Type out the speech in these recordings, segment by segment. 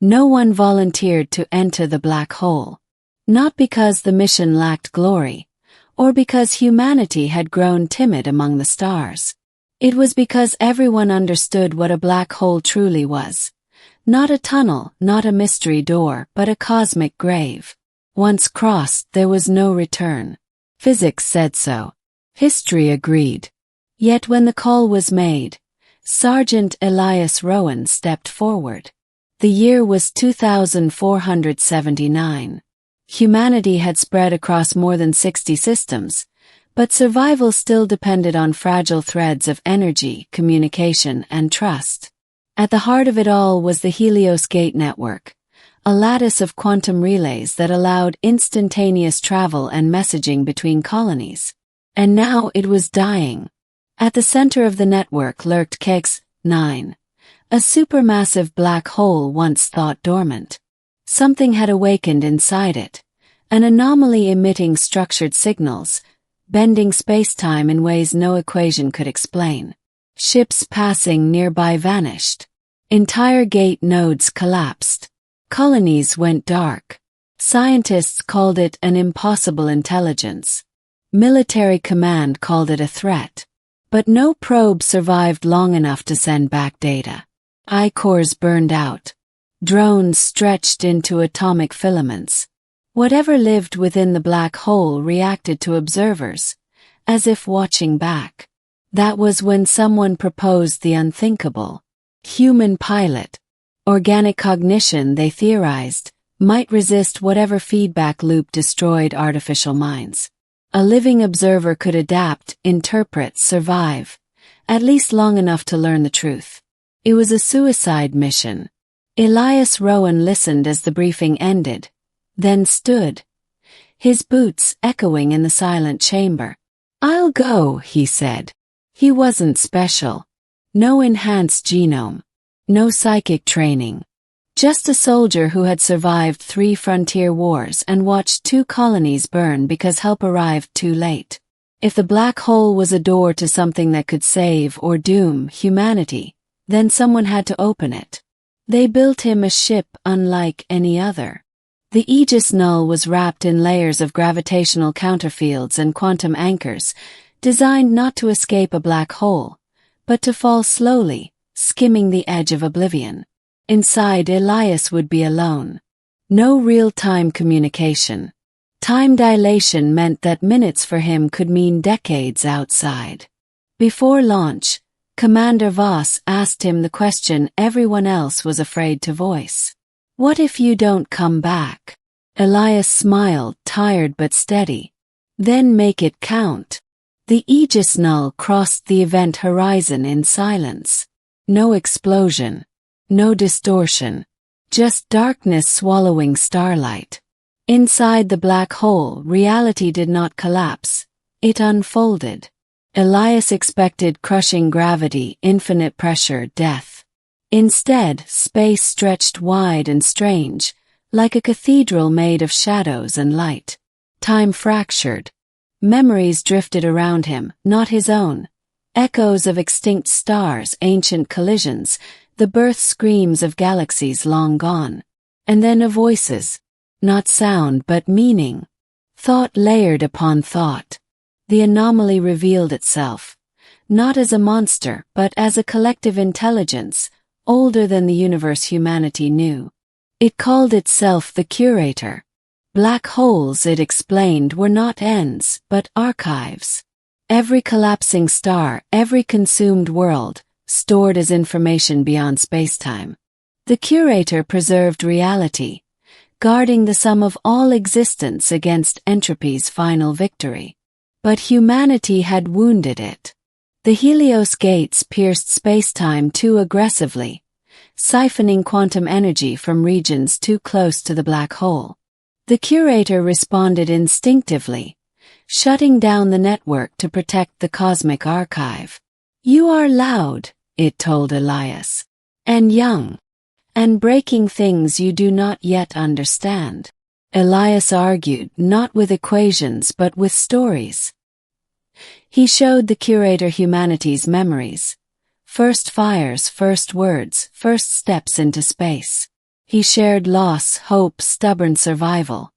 No one volunteered to enter the black hole. Not because the mission lacked glory, or because humanity had grown timid among the stars. It was because everyone understood what a black hole truly was. Not a tunnel, not a mystery door, but a cosmic grave. Once crossed, there was no return. Physics said so. History agreed. Yet when the call was made, Sergeant Elias Rowan stepped forward. The year was 2479. Humanity had spread across more than 60 systems, but survival still depended on fragile threads of energy, communication, and trust. At the heart of it all was the Helios Gate network, a lattice of quantum relays that allowed instantaneous travel and messaging between colonies. And now it was dying. At the center of the network lurked KEX-9, a supermassive black hole once thought dormant. Something had awakened inside it, an anomaly emitting structured signals, bending spacetime in ways no equation could explain. Ships passing nearby vanished. Entire gate nodes collapsed. Colonies went dark. Scientists called it an impossible intelligence. Military command called it a threat. But no probe survived long enough to send back data. I-cores burned out. Drones stretched into atomic filaments. Whatever lived within the black hole reacted to observers, as if watching back. That was when someone proposed the unthinkable. Human pilot. Organic cognition, they theorized, might resist whatever feedback loop destroyed artificial minds. A living observer could adapt, interpret, survive, at least long enough to learn the truth. It was a suicide mission. Elias Rowan listened as the briefing ended, then stood, his boots echoing in the silent chamber. "I'll go," he said. He wasn't special. No enhanced genome. No psychic training. Just a soldier who had survived 3 frontier wars and watched 2 colonies burn because help arrived too late. If the black hole was a door to something that could save or doom humanity, then someone had to open it. They built him a ship unlike any other. The Aegis Null was wrapped in layers of gravitational counterfields and quantum anchors, designed not to escape a black hole, but to fall slowly, skimming the edge of oblivion. Inside, Elias would be alone. No real-time communication. Time dilation meant that minutes for him could mean decades outside. Before launch, Commander Voss asked him the question everyone else was afraid to voice. "What if you don't come back?" Elias smiled, tired but steady. "Then make it count." The Aegis Null crossed the event horizon in silence. No explosion. No distortion. Just darkness swallowing starlight. Inside the black hole, reality did not collapse. It unfolded. Elias expected crushing gravity, infinite pressure, death. Instead, space stretched wide and strange, like a cathedral made of shadows and light. Time fractured. Memories drifted around him, not his own. Echoes of extinct stars, ancient collisions, the birth screams of galaxies long gone. And then of voices. Not sound but meaning. Thought layered upon thought. The anomaly revealed itself, not as a monster but as a collective intelligence, older than the universe humanity knew. It called itself the Curator. Black holes, it explained, were not ends, but archives. Every collapsing star, every consumed world, stored as information beyond spacetime. The Curator preserved reality, guarding the sum of all existence against entropy's final victory. But humanity had wounded it. The Helios gates pierced spacetime too aggressively, siphoning quantum energy from regions too close to the black hole. The Curator responded instinctively, shutting down the network to protect the cosmic archive. "You are loud," it told Elias, "and young, and breaking things you do not yet understand." Elias argued, not with equations but with stories. He showed the Curator humanity's memories. First fires, first words, first steps into space. He shared loss, hope, stubborn survival.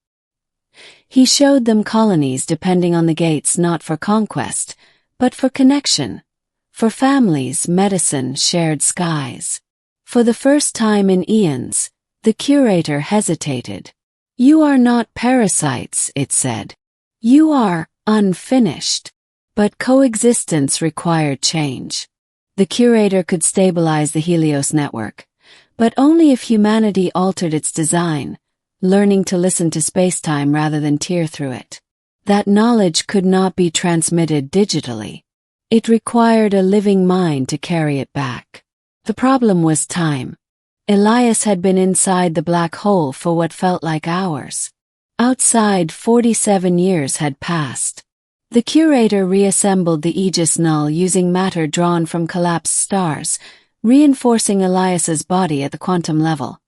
He showed them colonies depending on the gates not for conquest, but for connection. For families, medicine, shared skies. For the first time in eons, the curator hesitated. "You are not parasites," it said. "You are unfinished." But coexistence required change. The curator could stabilize the Helios network, but only if humanity altered its design, learning to listen to spacetime rather than tear through it. That knowledge could not be transmitted digitally. It required a living mind to carry it back. The problem was time. Elias had been inside the black hole for what felt like hours. Outside, 47 years had passed. The curator reassembled the Aegis null using matter drawn from collapsed stars, reinforcing Elias's body at the quantum level,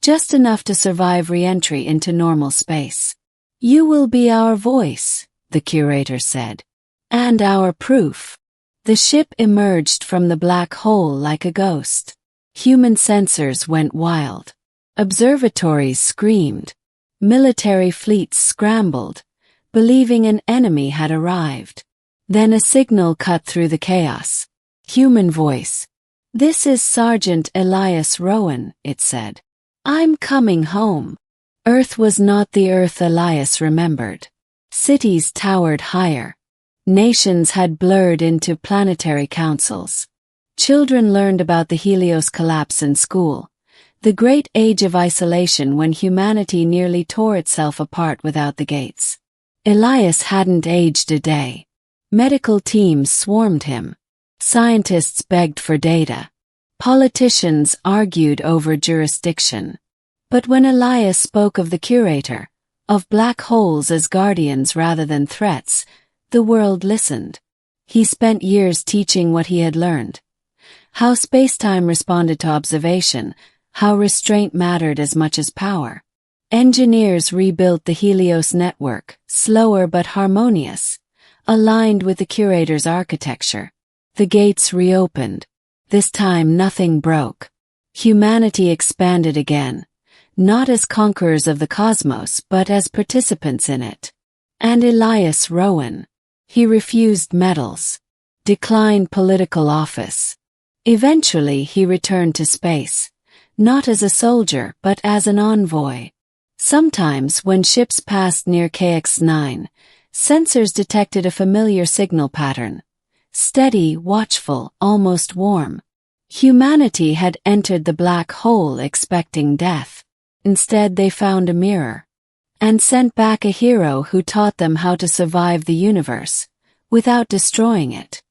just enough to survive re-entry into normal space. "You will be our voice," the curator said. "And our proof." The ship emerged from the black hole like a ghost. Human sensors went wild. Observatories screamed. Military fleets scrambled, believing an enemy had arrived. Then a signal cut through the chaos. Human voice. "This is Sergeant Elias Rowan," it said. "I'm coming home." Earth was not the Earth Elias remembered. Cities towered higher. Nations had blurred into planetary councils. Children learned about the Helios collapse in school, the great age of isolation when humanity nearly tore itself apart without the gates. Elias hadn't aged a day. Medical teams swarmed him. Scientists begged for data. Politicians argued over jurisdiction. But when Elias spoke of the curator, of black holes as guardians rather than threats, the world listened. He spent years teaching what he had learned. How spacetime responded to observation, how restraint mattered as much as power. Engineers rebuilt the Helios network, slower but harmonious, aligned with the curator's architecture. The gates reopened. This time nothing broke. Humanity expanded again, not as conquerors of the cosmos but as participants in it. And Elias Rowan. He refused medals, declined political office. Eventually he returned to space, not as a soldier but as an envoy. Sometimes when ships passed near KX-9, sensors detected a familiar signal pattern. Steady, watchful, almost warm. Humanity had entered the black hole expecting death. Instead they found a mirror. And sent back a hero who taught them how to survive the universe, without destroying it.